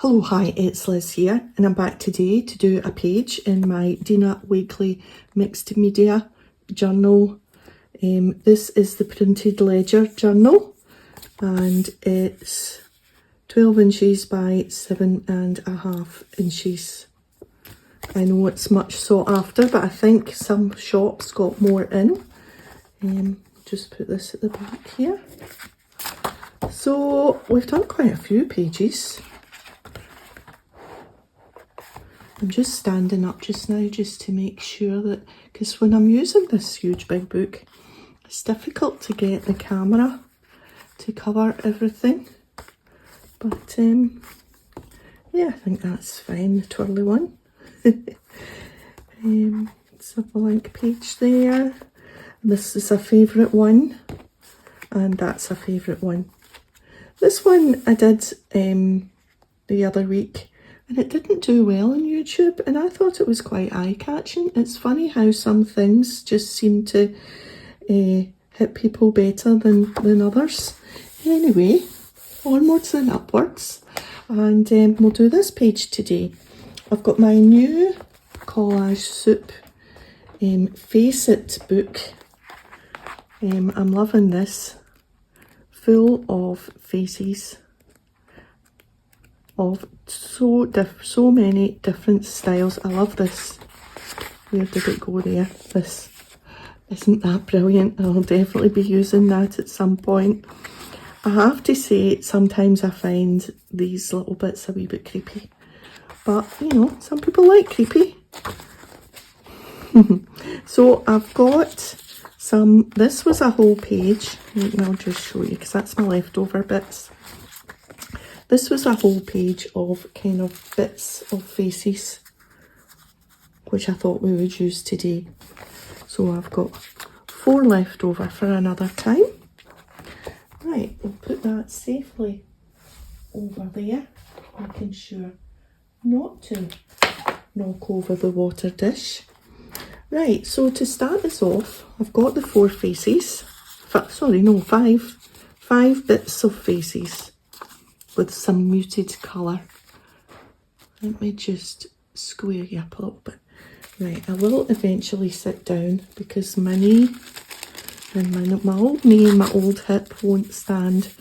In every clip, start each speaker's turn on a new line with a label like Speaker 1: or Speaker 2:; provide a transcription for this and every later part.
Speaker 1: Hello, hi, it's Liz here, and I'm back today to do a page in my Dina Wakely Mixed Media Journal. This is the printed ledger journal, and it's 12 inches by 7.5 inches. I know it's much sought after, but I think some shops got more in. Just put this at the back here. So we've done quite a few pages. I'm just standing up just now just to make sure that, because when I'm using this huge big book, it's difficult to get the camera to cover everything. But yeah, I think that's fine, the twirly one. It's a blank page there. This is a favourite one, and that's a favourite one. This one I did the other week, and it didn't do well on YouTube, and I thought it was quite eye-catching. It's funny how some things just seem to hit people better than others. Anyway, onwards and upwards, and we'll do this page today. I've got my new Collage Soup Face It book. I'm loving this, full of faces of so many different styles. I love this. Where did it go there? This, isn't that brilliant? I'll definitely be using that at some point. I have to say, sometimes I find these little bits a wee bit creepy, but you know, some people like creepy. So I've got some, this was a whole page, and I'll just show you because that's my leftover bits. This was a whole page of kind of bits of faces, which I thought we would use today. So I've got 4 left over for another time. Right, we'll put that safely over there, making sure not to knock over the water dish. Right, so to start this off, I've got the 4 faces, sorry, no, 5 bits of faces with some muted colour. Let me just square you up a little bit. Right, I will eventually sit down because my knee and my old knee and my old hip won't stand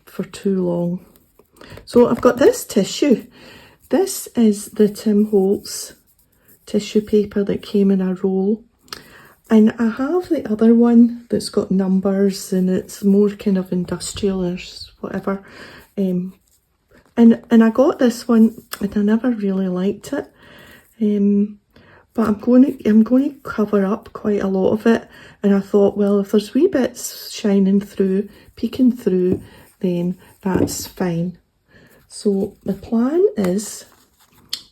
Speaker 1: for too long. So I've got this tissue. This is the Tim Holtz tissue paper that came in a roll. And I have the other one that's got numbers and it's more kind of industrial or whatever. And I got this one and I never really liked it. But I'm going to cover up quite a lot of it. And I thought, well, if there's wee bits shining through, peeking through, then that's fine. So the plan is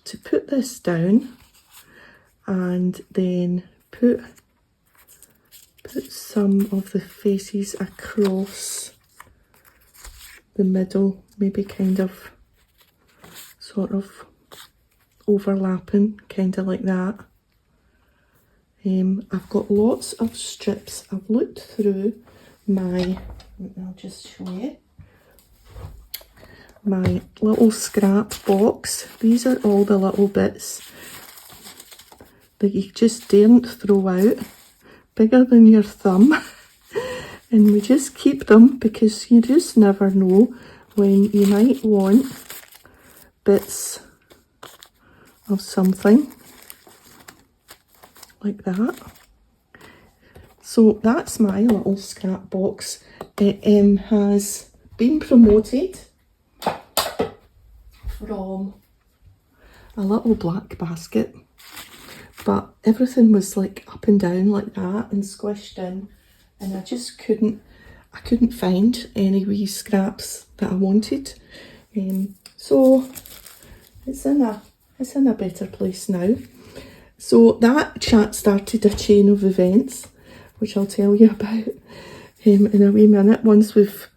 Speaker 1: to put this down and then put some of the faces across the middle, maybe kind of sort of overlapping, kind of like that. I've got lots of strips. I've looked through my, I'll just show you, my little scrap box. These are all the little bits that you just daren't throw out, bigger than your thumb. And we just keep them because you just never know when you might want bits of something like that. So that's my little scrap box. It has been promoted from a little black basket, but everything was like up and down like that and squished in, and I just couldn't find any wee scraps that I wanted. So it's in a better place now. So that chat started a chain of events, which I'll tell you about in a wee minute once we've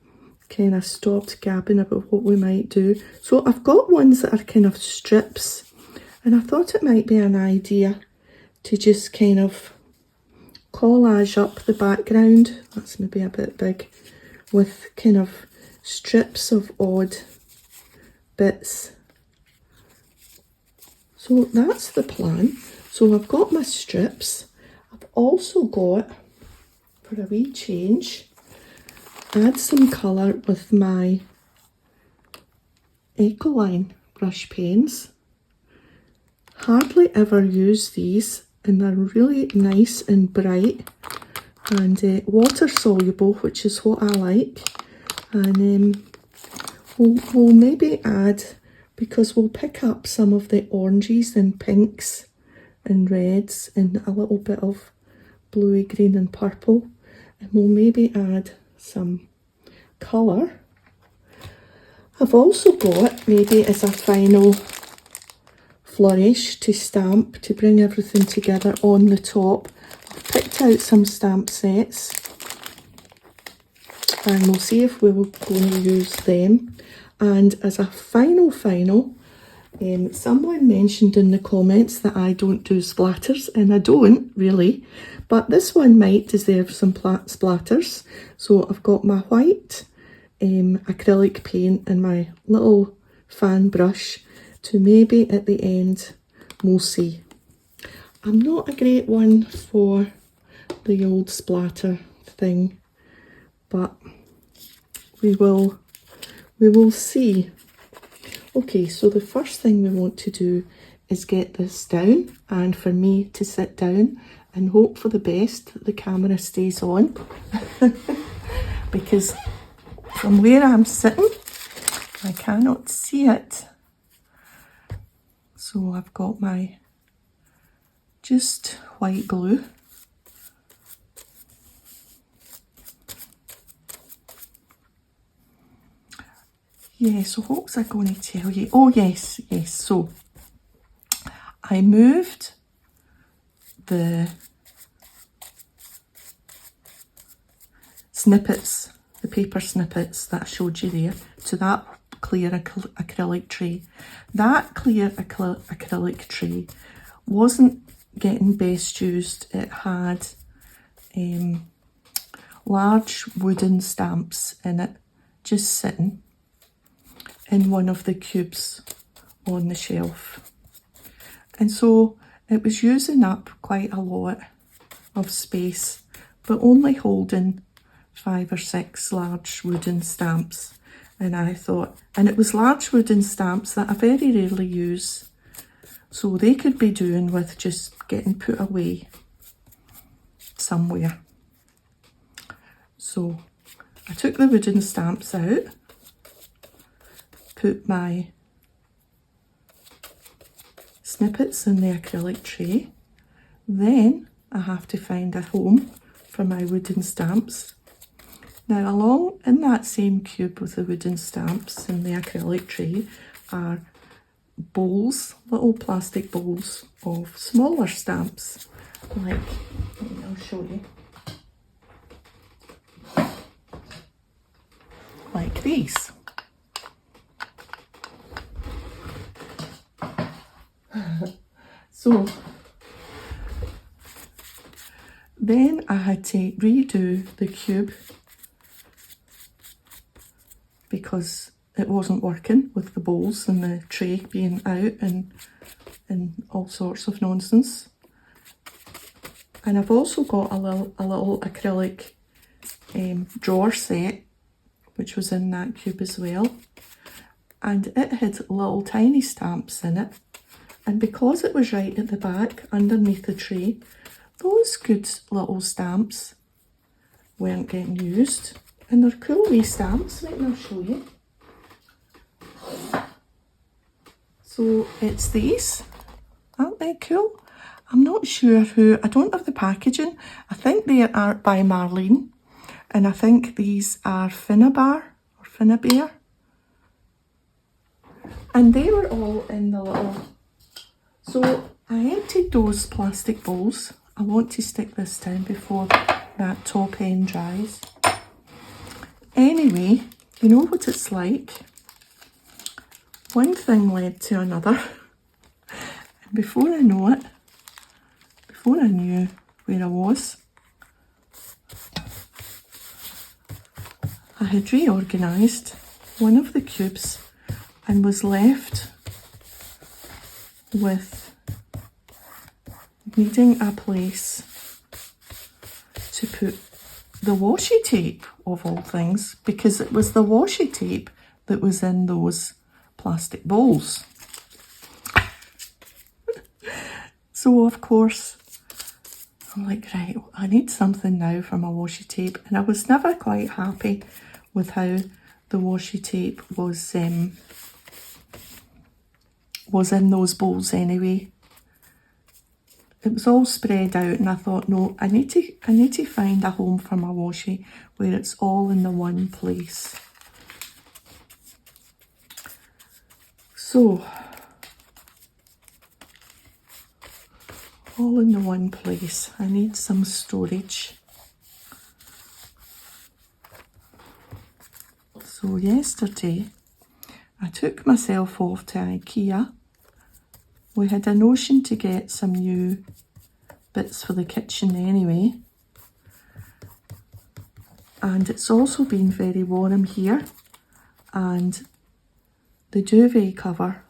Speaker 1: kind of stopped gabbing about what we might do. So I've got ones that are kind of strips, and I thought it might be an idea to just kind of collage up the background. That's maybe a bit big, with kind of strips of odd bits. So that's the plan. So I've got my strips. I've also got, for a wee change, add some colour with my Ecoline brush pens. Hardly ever use these, and they're really nice and bright and water soluble, which is what I like. And we'll maybe add, because we'll pick up some of the oranges and pinks and reds and a little bit of bluey green and purple, and we'll maybe add some colour. I've also got, maybe as a final flourish to stamp, to bring everything together on the top, I've picked out some stamp sets, and we'll see if we're going to use them. And as a final, someone mentioned in the comments that I don't do splatters, and I don't really, but this one might deserve some splatters. So I've got my white acrylic paint and my little fan brush to maybe at the end, we'll see. I'm not a great one for the old splatter thing, but we will see. Okay, so the first thing we want to do is get this down, and for me to sit down and hope for the best that the camera stays on because from where I'm sitting I cannot see it. So I've got my just white glue. Yeah, so what was I going to tell you? Oh yes, so I moved the snippets, the paper snippets that I showed you there, to that clear acrylic tray. That clear acrylic tray wasn't getting best used. It had large wooden stamps in it, just sitting in one of the cubes on the shelf. And so it was using up quite a lot of space, but only holding 5 or 6 large wooden stamps. And I thought, and it was large wooden stamps that I very rarely use, so they could be doing with just getting put away somewhere. So I took the wooden stamps out, put my snippets in the acrylic tray, then I have to find a home for my wooden stamps. Now along in that same cube with the wooden stamps in the acrylic tray are bowls, little plastic bowls of smaller stamps, like, I'll show you, like these. So then I had to redo the cube because it wasn't working with the bowls and the tray being out and all sorts of nonsense. And I've also got a little acrylic drawer set, which was in that cube as well. And it had little tiny stamps in it. And because it was right at the back, underneath the tray, those good little stamps weren't getting used. And they're cool wee stamps, right, and I'll show you. So it's these, aren't they cool? I'm not sure who, I don't have the packaging. I think they are by Marlene, and I think these are Finnabar or Finnabear. And they were all in the little, so I emptied those plastic bowls. I want to stick this down before that top end dries. Anyway, you know what it's like. One thing led to another. And before I know it, before I knew where I was, I had reorganised one of the cubes and was left with needing a place to put the washi tape, of all things, because it was the washi tape that was in those plastic bowls. So of course I'm like, right, I need something now for my washi tape, and I was never quite happy with how the washi tape was in those bowls anyway. It was all spread out, and I thought, no, I need to find a home for my washi where it's all in the one place. So, all in the one place. I need some storage. So yesterday, I took myself off to IKEA. We had a notion to get some new bits for the kitchen anyway. And it's also been very warm here. And the duvet cover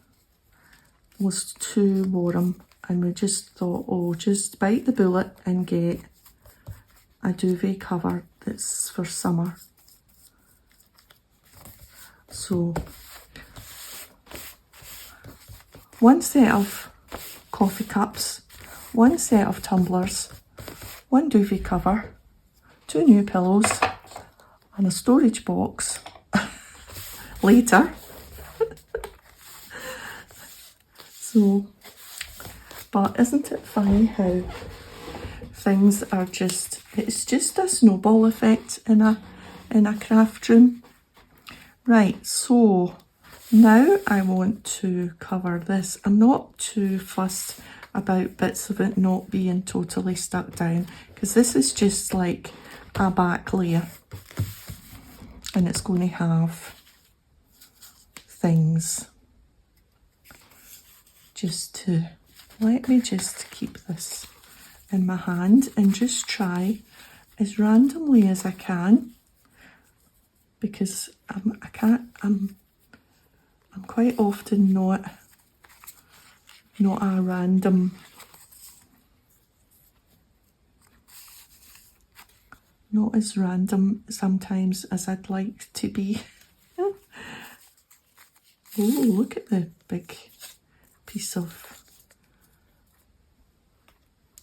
Speaker 1: was too warm. And we just thought, oh, just bite the bullet and get a duvet cover that's for summer. So, one set of coffee cups, one set of tumblers, one duvet cover, 2 new pillows, and a storage box later. So, but isn't it funny how things are just, it's just a snowball effect in a craft room. Right, so now I want to cover this. I'm not too fussed about bits of it not being totally stuck down, because this is just like a back layer, and it's going to have things just to, let me just keep this in my hand and just try as randomly as I can, because I'm quite often not a random, not as random sometimes as I'd like to be. Oh, look at the big piece of,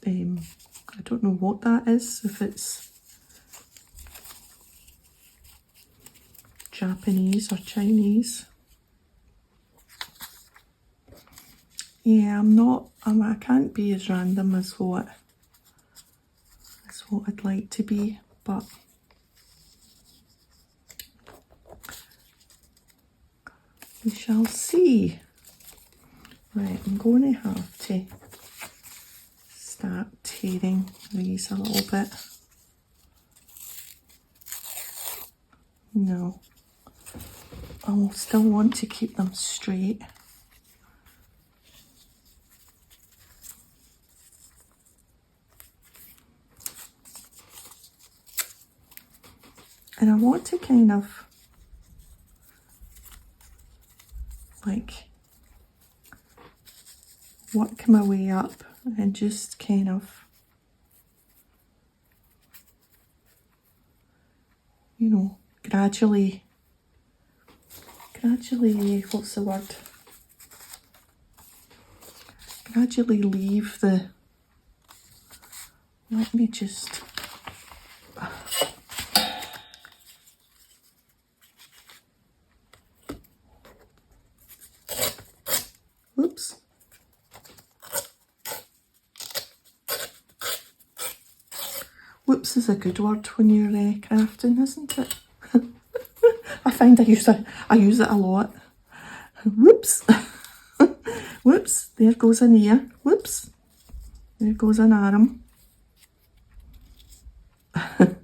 Speaker 1: I don't know what that is, if it's Japanese or Chinese. Yeah, I can't be as random as what I'd like to be, but we shall see. Right, I'm going to have to start tearing these a little bit. No, I will still want to keep them straight. And I want to kind of like work my way up and just kind of, you know, gradually, what's the word? Gradually leave the, let me just, whoops. Whoops is a good word when you're crafting, isn't it? I find I use it a lot. Whoops. Whoops, there goes an ear. Whoops, there goes an arm. I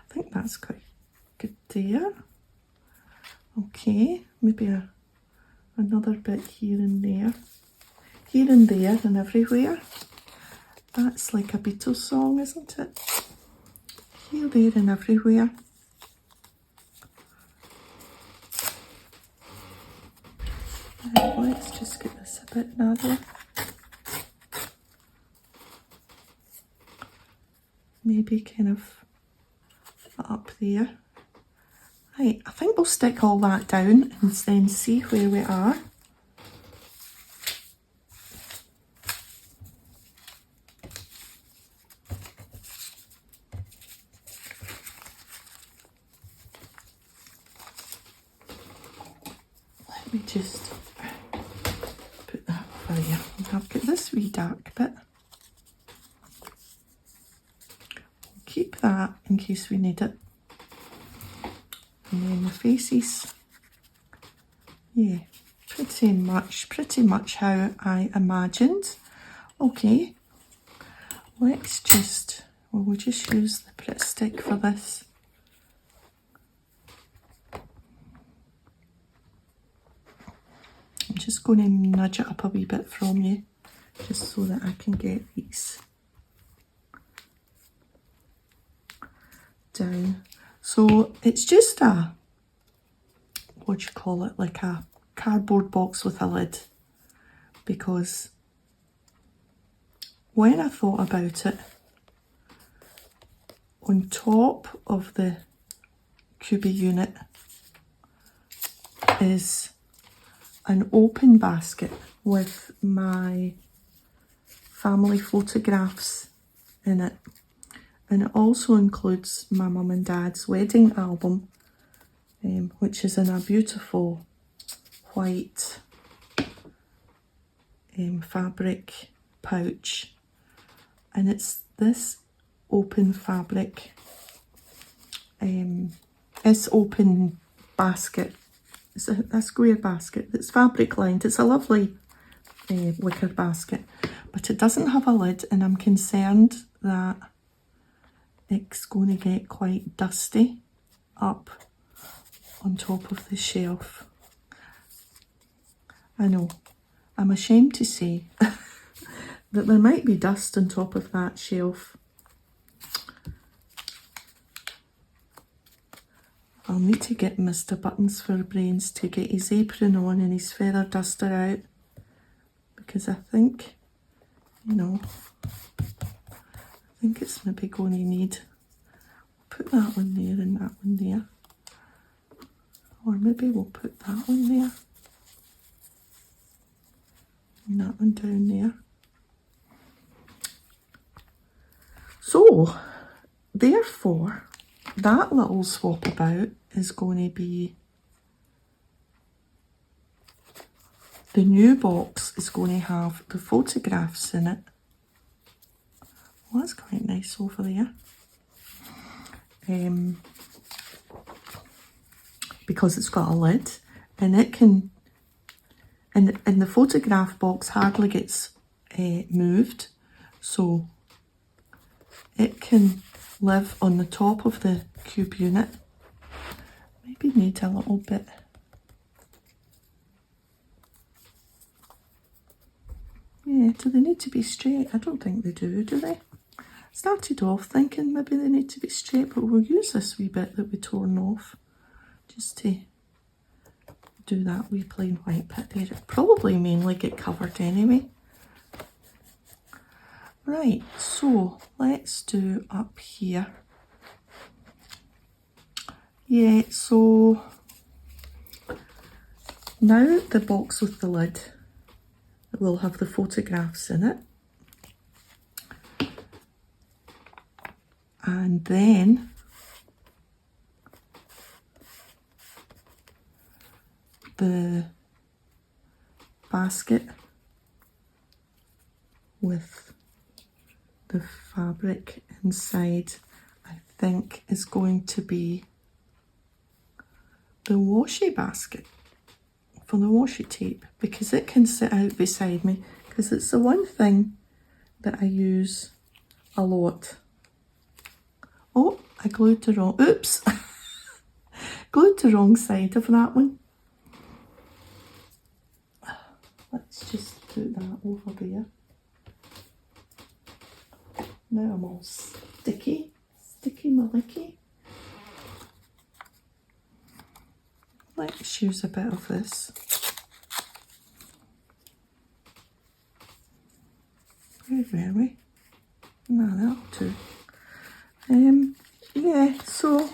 Speaker 1: think that's quite good there. Okay, maybe another bit here and there. Here and there and everywhere. That's like a Beatles song, isn't it? Here, there and everywhere. Let's just get this a bit narrower. Maybe kind of up there. Right, I think we'll stick all that down and then see where we are. Let me just put that over there. I've got this wee dark bit. We'll keep that in case we need it. And then the faces, yeah, pretty much how I imagined. Okay, let's just, well, we'll just use the Pritt stick for this. I'm just going to nudge it up a wee bit from you, just so that I can get these down. So it's just a, what do you call it, like a cardboard box with a lid, because when I thought about it, on top of the cubie unit is an open basket with my family photographs in it. And it also includes my mum and dad's wedding album, which is in a beautiful white fabric pouch. And it's this open fabric, this open basket. It's a square basket that's fabric lined. It's a lovely wicker basket, but it doesn't have a lid, and I'm concerned that it's going to get quite dusty up on top of the shelf. I know, I'm ashamed to say that there might be dust on top of that shelf. I'll need to get Mr. Buttonsforbrains to get his apron on and his feather duster out, because I think, you know, I think it's maybe going to need, put that one there and that one there, or maybe we'll put that one there and that one down there. So therefore that little swap about is going to be, the new box is going to have the photographs in it. Well, that's quite nice over there. Because it's got a lid, and it can, and the photograph box hardly gets moved, so it can live on the top of the cube unit. Maybe need a little bit. Yeah, do they need to be straight? I don't think they do they? Started off thinking maybe they need to be straight, but we'll use this wee bit that we torn off just to do that wee plain white bit there. It'll probably mainly get covered anyway. Right, so let's do up here. Yeah, so now the box with the lid will have the photographs in it. And then the basket with the fabric inside, I think, is going to be the washi basket for the washi tape, because it can sit out beside me, because it's the one thing that I use a lot. Oh, I glued the wrong, oops, glued the wrong side of that one. Let's just put that over there. Now I'm all sticky malicky. Let's use a bit of this really. No, that'll do. Yeah, so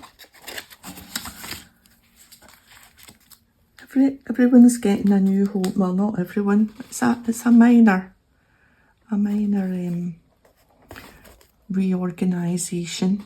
Speaker 1: everyone's getting a new home. Well, not everyone. It's a minor reorganisation.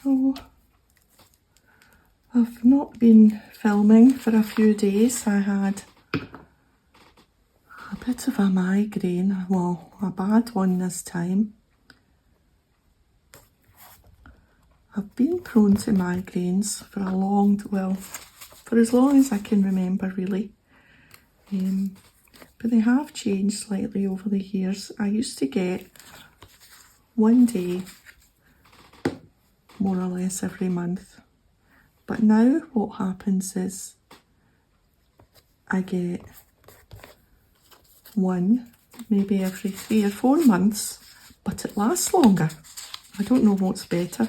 Speaker 1: So I've not been filming for a few days. I had a bit of a migraine, well, a bad one this time. I've been prone to migraines for for as long as I can remember, really. But they have changed slightly over the years. I used to get one day, more or less every month. But now what happens is I get one, maybe every 3 or 4 months, but it lasts longer. I don't know what's better.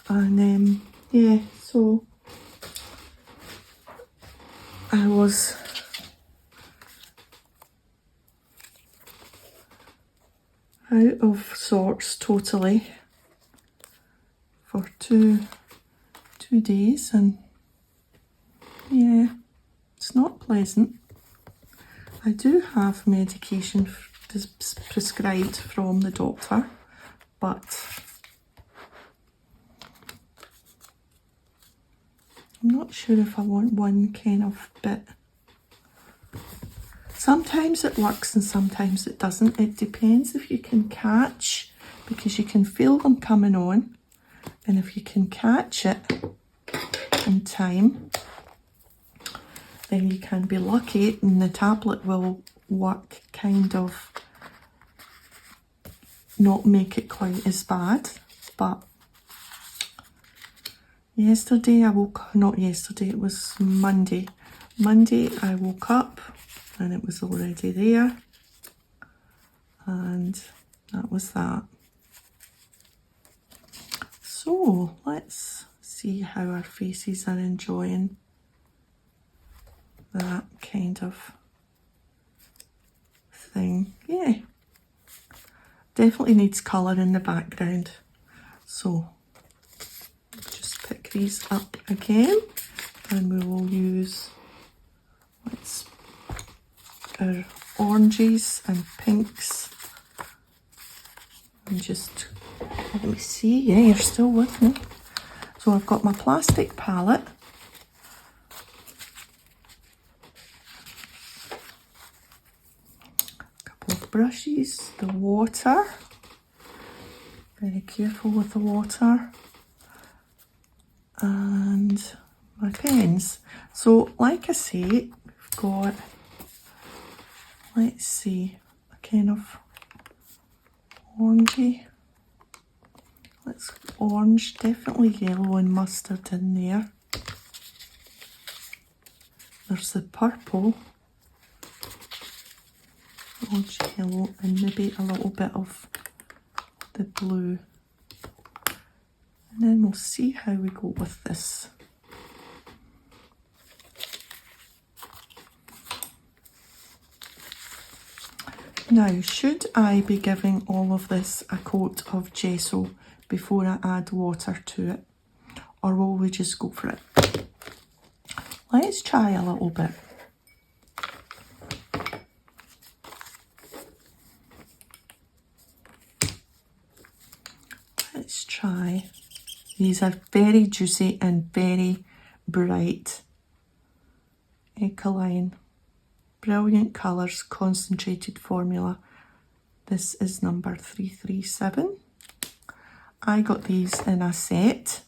Speaker 1: And yeah, so I was out of sorts totally for two days, and yeah, it's not pleasant. I do have medication prescribed from the doctor, but I'm not sure if I want one kind of bit. Sometimes it works and sometimes it doesn't. It depends if you can catch, because you can feel them coming on, and if you can catch it in time, then you can be lucky and the tablet will work, kind of not make it quite as bad. But yesterday it was Monday. Monday I woke up and it was already there, and that was that. So let's see how our faces are enjoying that kind of thing. Yeah, definitely needs colour in the background. So just pick these up again, and we will use our oranges and pinks, and just let me see. Yeah, you're still with me. So I've got my plastic palette, a couple of brushes, the water, very careful with the water, and my pens. So like I say, we've got, let's see, a kind of orangey. Let's orange, definitely yellow and mustard in there. There's the purple, orange, yellow, and maybe a little bit of the blue. And then we'll see how we go with this. Now, should I be giving all of this a coat of gesso before I add water to it, or will we just go for it? Let's try a little bit. Let's try. These are very juicy and very bright. Ecoline. Brilliant colours, concentrated formula. This is number 337. I got these in a set.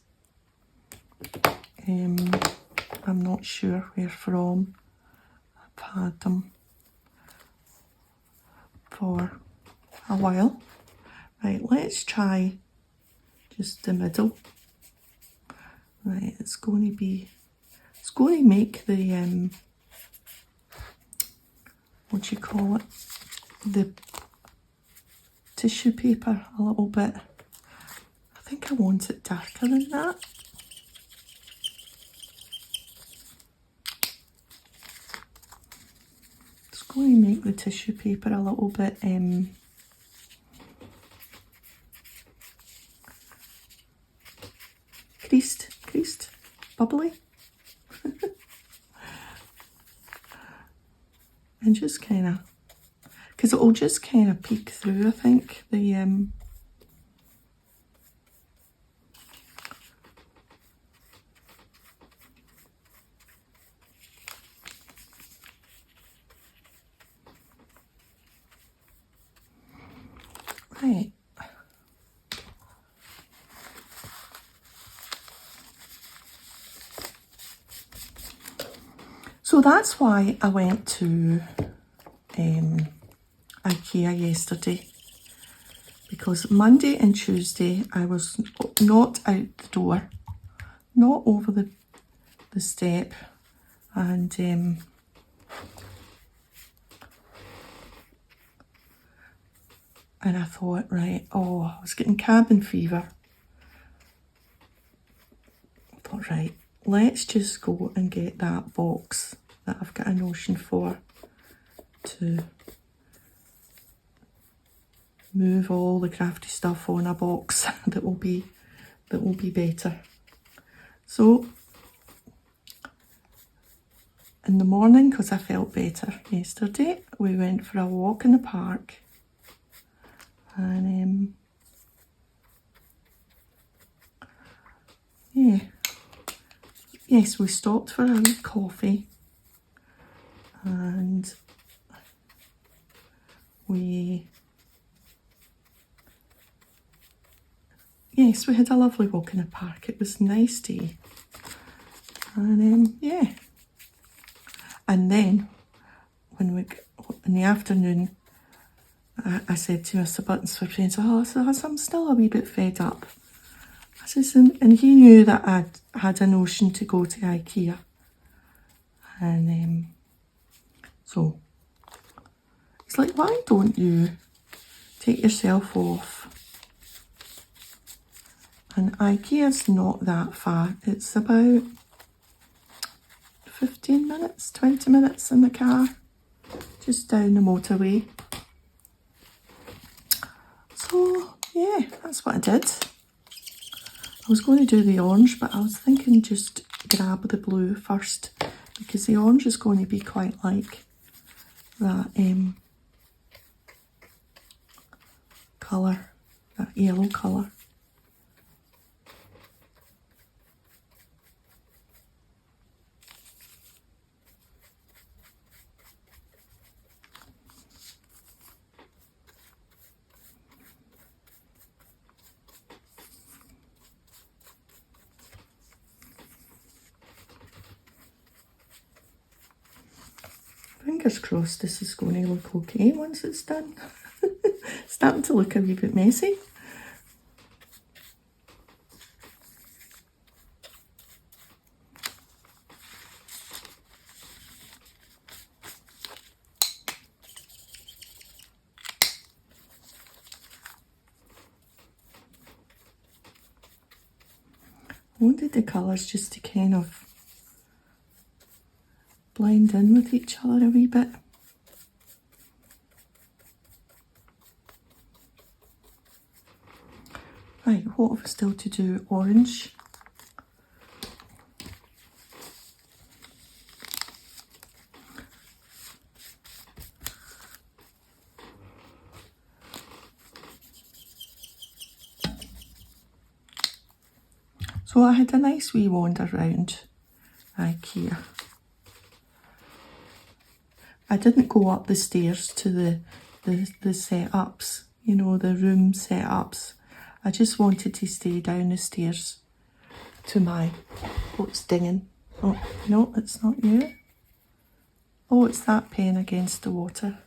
Speaker 1: I'm not sure where from. I've had them for a while. Right, let's try just the middle. Right, it's going to make the, what do you call it? The tissue paper a little bit. I think I want it darker than that. It's going to make the tissue paper a little bit creased, bubbly. And just kind of, because it'll just kind of peek through, I think, the right. So that's why I went to IKEA yesterday, because Monday and Tuesday I was not out the door, not over the step, and I thought, right, oh, I was getting cabin fever. I thought, right, let's just go and get that box that I've got a notion for, to move all the crafty stuff on a box that will be better. So in the morning, because I felt better yesterday, we went for a walk in the park, and yeah, yes, we stopped for a wee coffee, and yes, we had a lovely walk in the park. It was a nice day, and yeah. And then, in the afternoon, I said to Mr. Buttonsforbrains, oh, so I'm still a wee bit fed up. I says, and he knew that I had a notion to go to IKEA. And so, it's like, why don't you take yourself off? And IKEA's not that far. It's about 15 minutes, 20 minutes in the car, just down the motorway. So, yeah, that's what I did. I was going to do the orange, but I was thinking just grab the blue first, because the orange is going to be quite like that colour, that yellow colour. Fingers crossed this is going to look okay once it's done. It's starting to look a wee bit messy. I wanted the colours just to kind of blend in with each other a wee bit. Right, what have we still to do? Orange. So I had a nice wee wander round IKEA. I didn't go up the stairs to the setups, you know, the room setups. I just wanted to stay down the stairs to my, what's dinging? Oh, no, it's not you. Oh, it's that pen against the water.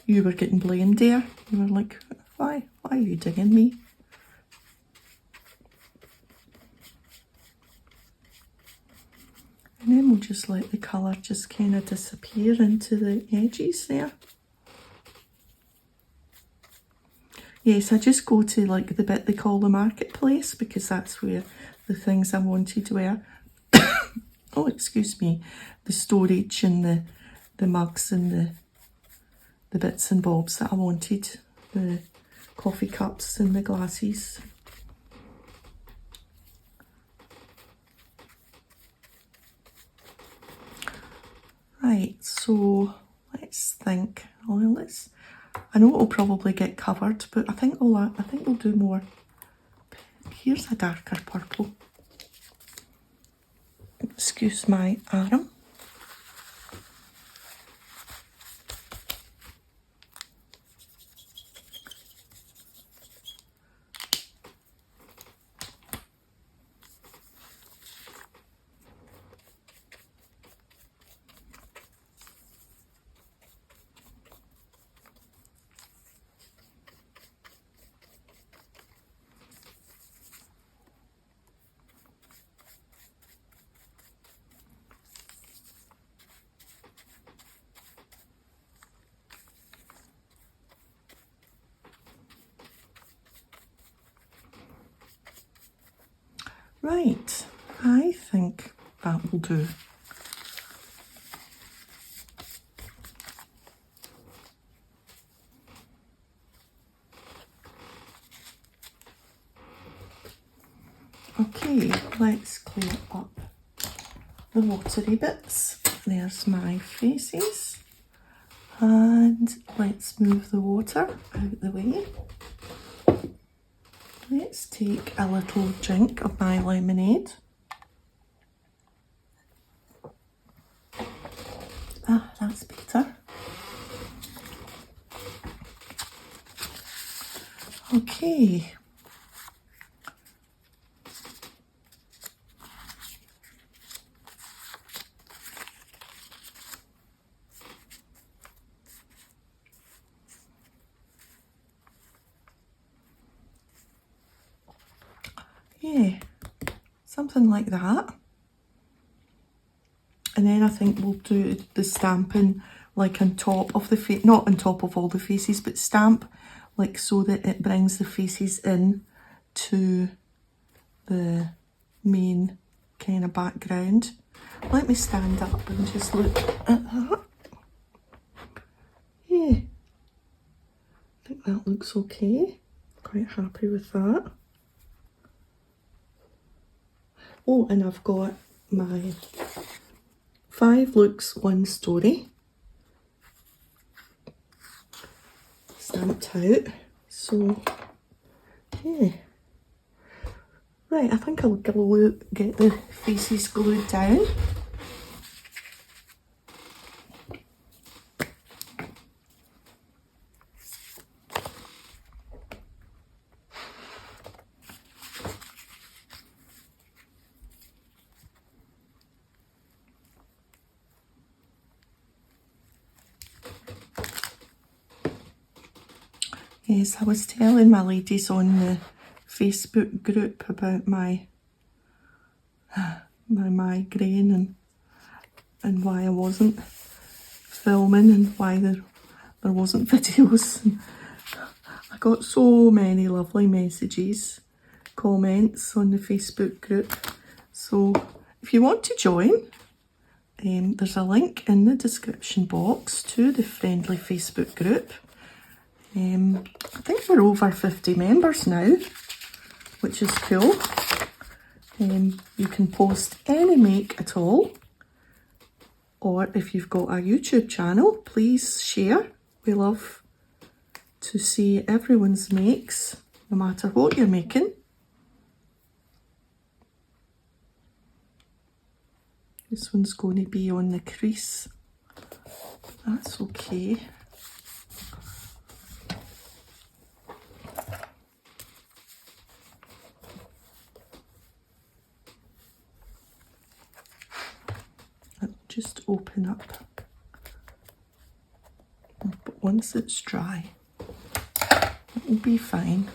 Speaker 1: You were getting blamed there. You were like, why are you dinging me? And then we'll just let the colour just kind of disappear into the edges there. Yes, I just go to like the bit they call the marketplace because that's where the things I wanted were. Oh, excuse me. The storage and the mugs and the bits and bobs that I wanted. The coffee cups and the glasses. Right, so let's think. Well, I know it'll probably get covered, but I think we'll do more. Here's a darker purple. Excuse my arm. Right, I think that will do. Okay, let's clear up the watery bits. There's my faces. And let's move the water out the way. Let's take a little drink of my lemonade. Ah, that's better. Okay. Yeah, something like that. And then I think we'll do the stamping like on top of the face, not on top of all the faces, but stamp like so that it brings the faces in to the main kind of background. Let me stand up and just look at that. Yeah, I think that looks okay. Quite happy with that. Oh, and I've got my 5 looks, 1 story stamped out. So, yeah. Right, I think I'll get the faces glued down. Yes, I was telling my ladies on the Facebook group about my migraine and why I wasn't filming and why there wasn't videos. I got so many lovely messages, comments on the Facebook group. So if you want to join, there's a link in the description box to the friendly Facebook group. I think we're over 50 members now, which is cool. You can post any make at all, or if you've got a YouTube channel, please share. We love to see everyone's makes, no matter what you're making. This one's going to be on the crease That's okay. It'll just open up. But once it's dry, it'll be fine.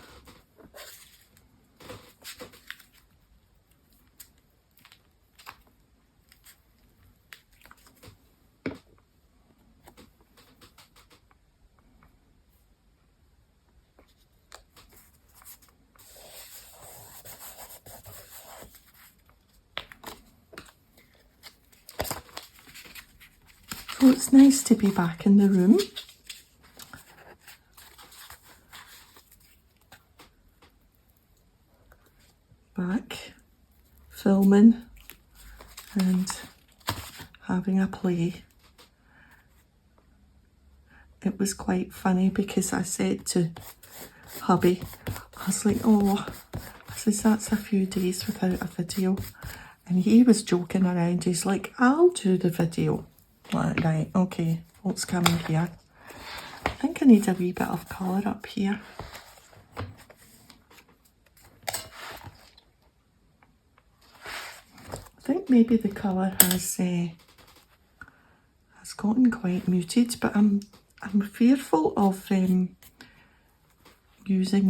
Speaker 1: So it's nice to be back in the room. Back filming and having a play. It was quite funny because I said to hubby, I was like, oh, I says that's a few days without a video. And he was joking around. He's like, I'll do the video. Like, right, okay, what's coming here? I think I need a wee bit of colour up here. I think maybe the colour has gotten quite muted, but I'm fearful of using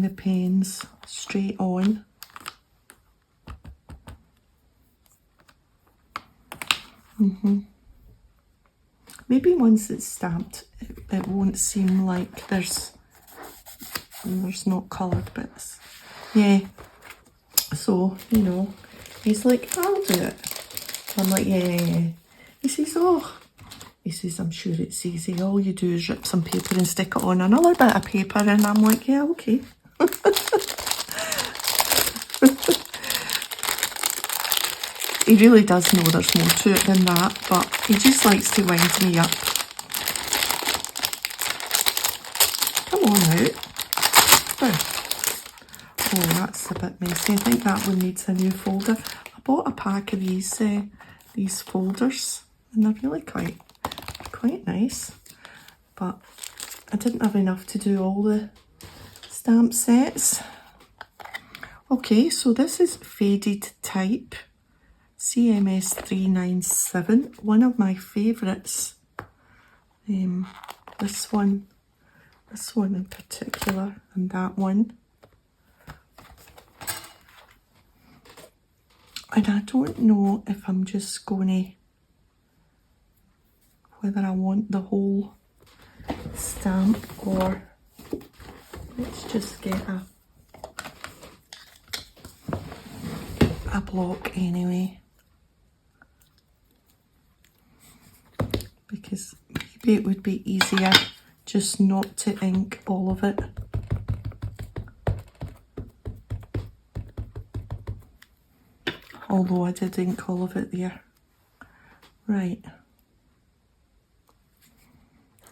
Speaker 1: the pens straight on. Maybe once it's stamped, it won't seem like there's not coloured bits. Yeah. So, you know, he's like, I'll do it. I'm like, yeah. He says, oh. He says, I'm sure it's easy. All you do is rip some paper and stick it on another bit of paper. And I'm like, yeah, okay. He really does know there's more to it than that, but he just likes to wind me up. Come on out. Oh, that's a bit messy. I think that one needs a new folder. I bought a pack of these folders, and they're really quite nice. But I didn't have enough to do all the stamp sets. Okay, so this is Faded Type. CMS 397, one of my favourites. This one in particular, and that one. And I don't know if I'm just going to, whether I want the whole stamp or let's just get a block anyway. Because maybe it would be easier just not to ink all of it. Although I did ink all of it there. Right.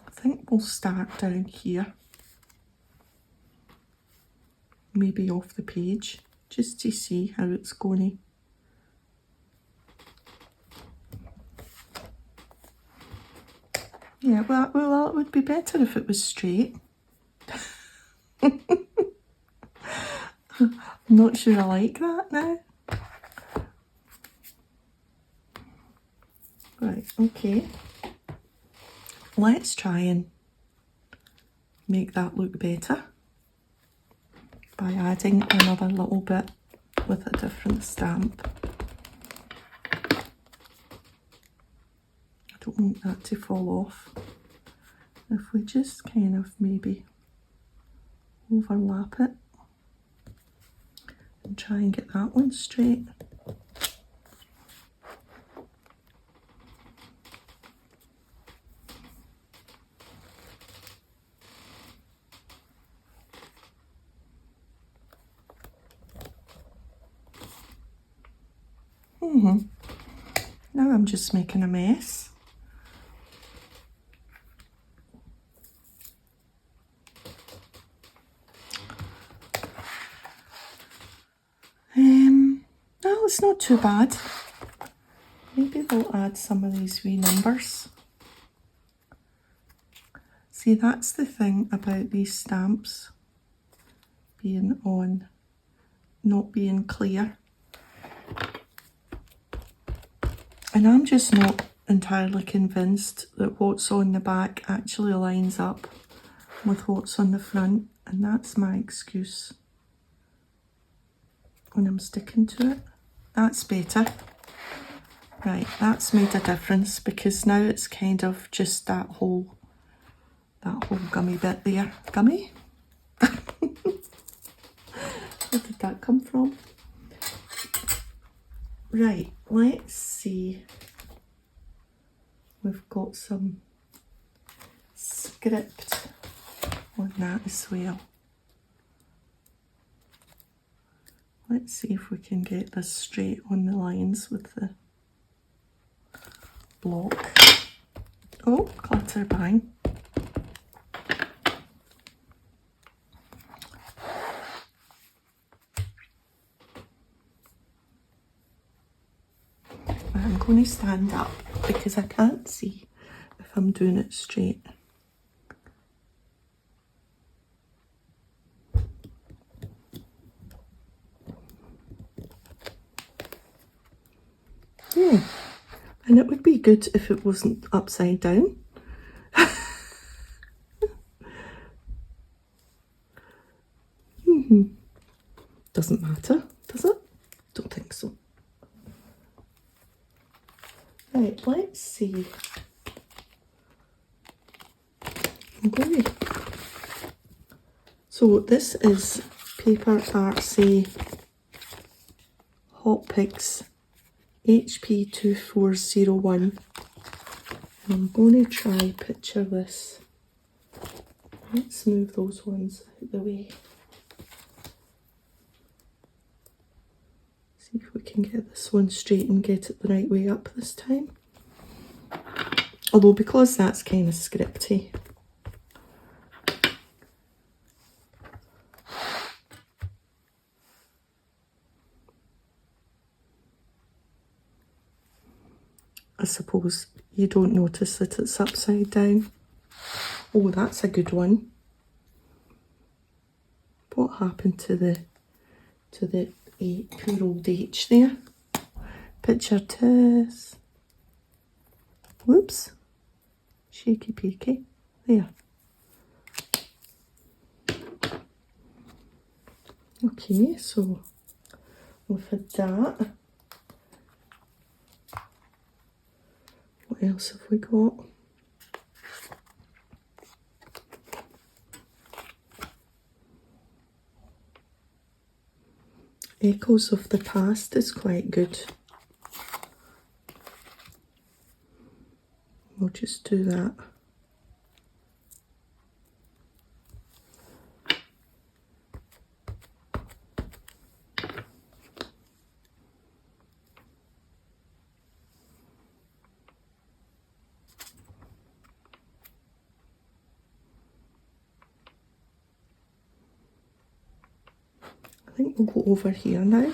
Speaker 1: I think we'll start down here. Maybe off the page, just to see how it's going to. Yeah, well, it would be better if it was straight. I'm not sure I like that now. Right, okay. Let's try and make that look better by adding another little bit with a different stamp. I don't want that to fall off. If we just kind of maybe overlap it and try and get that one straight. Now I'm just making a mess. No, it's not too bad. Maybe we'll add some of these wee numbers. See, that's the thing about these stamps being on, not being clear. And I'm just not entirely convinced that what's on the back actually lines up with what's on the front, and that's my excuse when I'm sticking to it. That's better. Right, that's made a difference because now it's kind of just that whole gummy bit there. Gummy? Where did that come from? Right, let's see. We've got some script on that as well. Let's see if we can get this straight on the lines with the block. Oh, clatter bang. I'm going to stand up because I can't see if I'm doing it straight. Yeah, and it would be good if it wasn't upside down. Doesn't matter, does it? Don't think so. Right, let's see. Okay. So this is Paper Artsy Hot Picks HP 2401. And I'm going to try picture this. Let's move those ones out the way. See if we can get this one straight and get it the right way up this time. Although because that's kind of scripty. I suppose you don't notice that it's upside down. Oh, that's a good one. What happened to the poor old H there? Picture this. Whoops. Shaky peaky. There. Okay, so we've had that. What else have we got? Echoes of the Past is quite good. We'll just do that. I think we'll go over here now.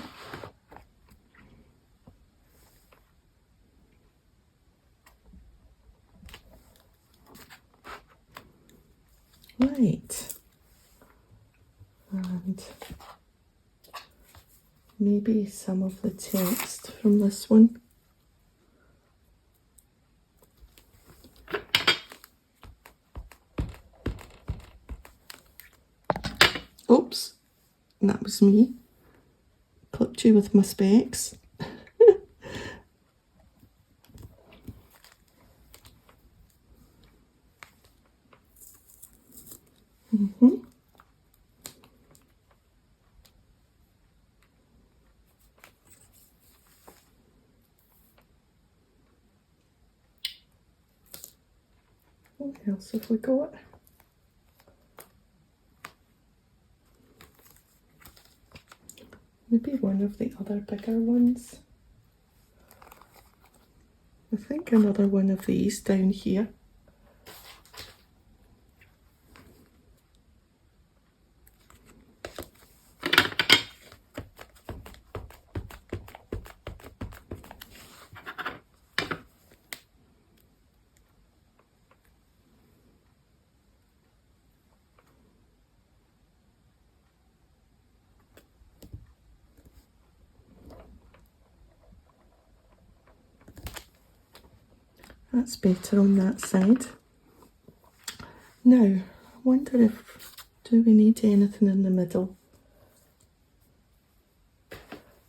Speaker 1: Right. And maybe some of the text from this one. Oops. That was me. Clipped you with my specs. What else have we got? Maybe one of the other bigger ones. I think another one of these down here. That's better on that side. Now, I wonder if, do we need anything in the middle?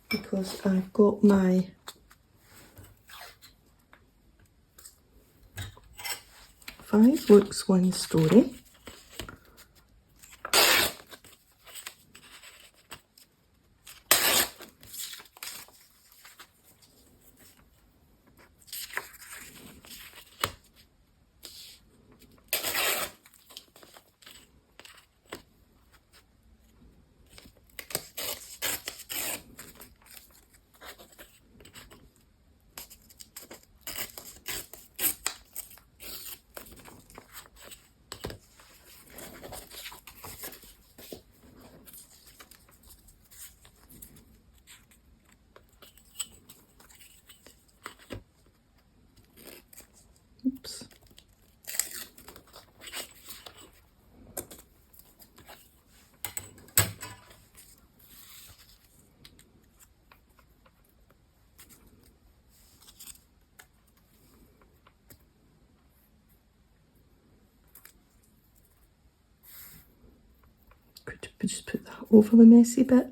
Speaker 1: Because I've got my Five Books, One Story. Oops. Could we just put that over the messy bit?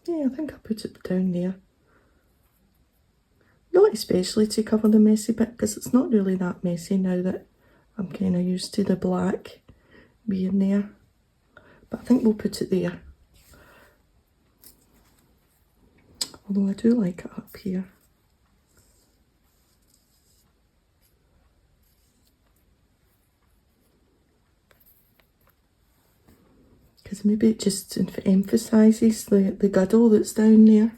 Speaker 1: Yeah, I think I'll put it down there. Not especially to cover the messy bit, because it's not really that messy now that I'm kind of used to the black being there. But I think we'll put it there. Although I do like it up here. Because maybe it just emphasises the girdle that's down there.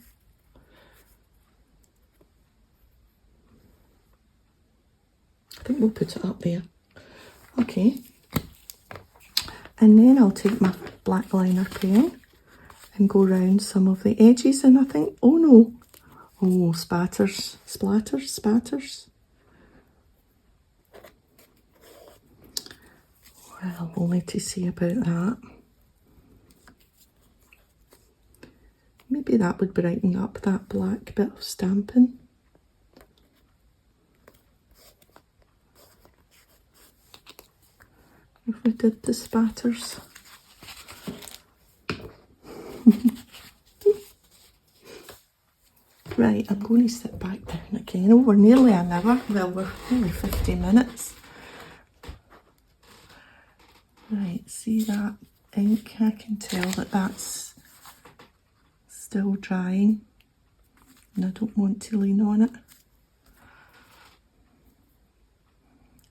Speaker 1: I think we'll put it up there. Okay. And then I'll take my black liner pen and go round some of the edges, and I think, oh no, oh, spatters. Well, only to see about that. Maybe that would brighten up that black bit of stamping. If we did the spatters. Right, I'm going to sit back down again. Oh, we're nearly an hour. Well, we're nearly 50 minutes. Right, see that ink? I can tell that that's still drying. And I don't want to lean on it.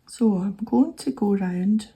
Speaker 1: So I'm going to go round .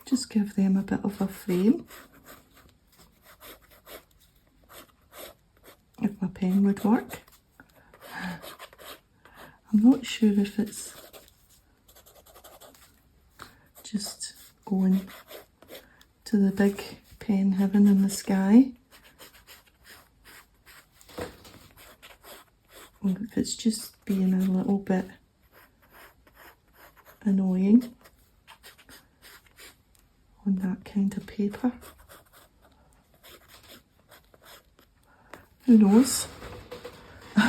Speaker 1: Just give them a bit of a frame. if my pen would work. I'm not sure if it's just going to the big pen heaven in the sky, or if it's just being a little bit annoying on that kind of paper. Who knows? Do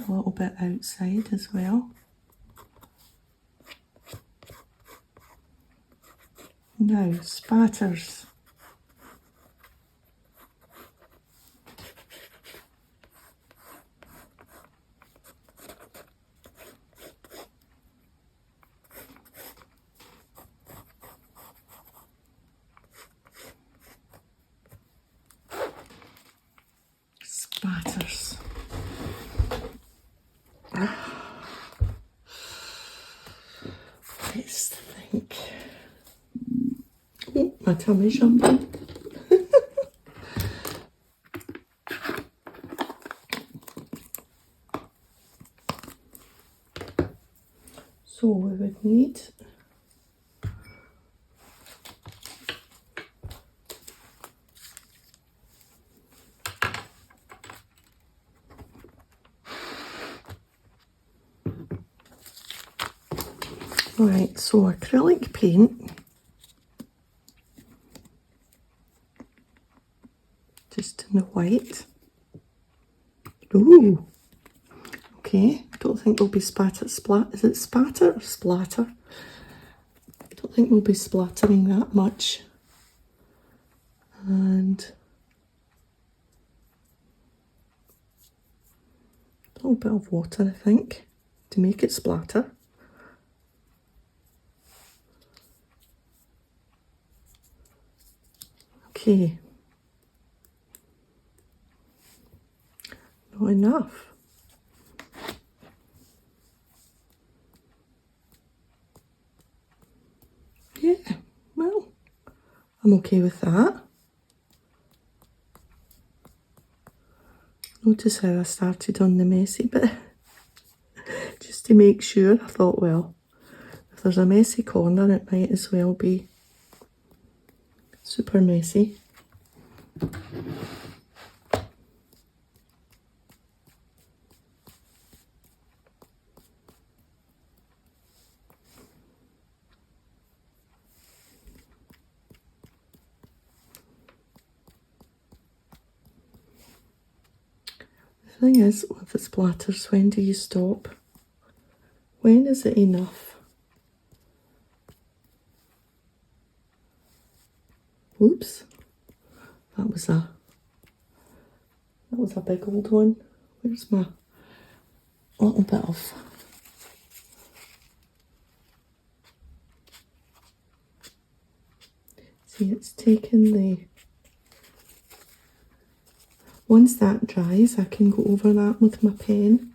Speaker 1: a little bit outside as well. Now, spatters. Spatters. Let's think. Oh, my tummy's jumping. So we would need right, so acrylic paint, just in the white. Ooh, okay, I don't think we'll be is it spatter or splatter? I don't think we'll be splattering that much. And a little bit of water, I think, to make it splatter. Okay, not enough. Yeah, well, I'm okay with that. Notice how I started on the messy bit. Just to make sure, I thought, well, if there's a messy corner, it might as well be super messy. The thing is, with the splatters, when do you stop? When is it enough? Oops, that was a big old one. Where's my little bit of see, it's taken the once that dries, I can go over that with my pen.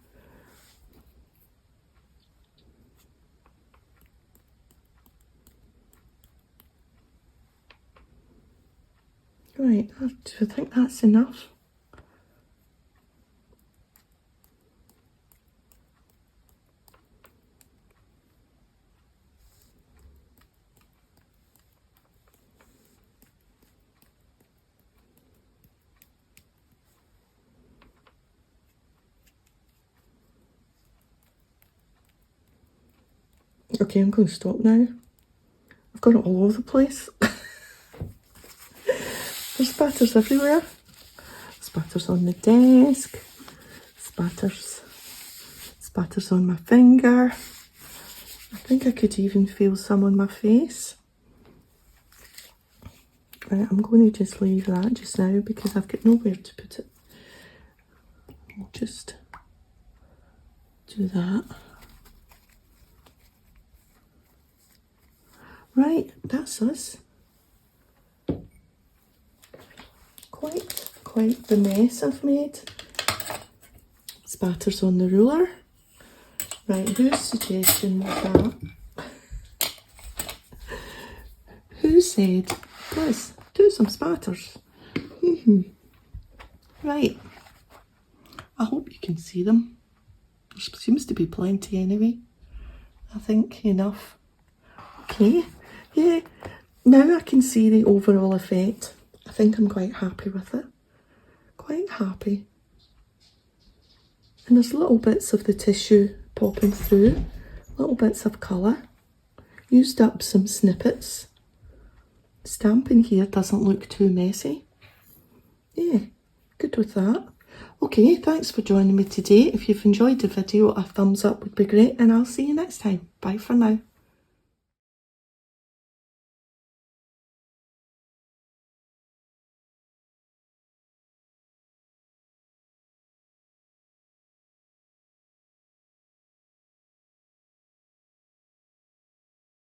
Speaker 1: Right, do you think that's enough? Okay, I'm going to stop now. I've got it all over the place. There's spatters everywhere. Spatters on the desk. Spatters on my finger. I think I could even feel some on my face. Right, I'm going to just leave that just now because I've got nowhere to put it. I'll just do that. Right, that's us. Quite the mess I've made. Spatters on the ruler. Right, whose suggestion was that? Who said, Liz, do some spatters? Right. I hope you can see them. There seems to be plenty anyway. I think enough. Okay. Yeah. Now I can see the overall effect. I think I'm quite happy with it. Quite happy. And there's little bits of the tissue popping through. Little bits of colour. Used up some snippets. Stamping here doesn't look too messy. Yeah, good with that. Okay, thanks for joining me today. If you've enjoyed the video, a thumbs up would be great, and I'll see you next time. Bye for now.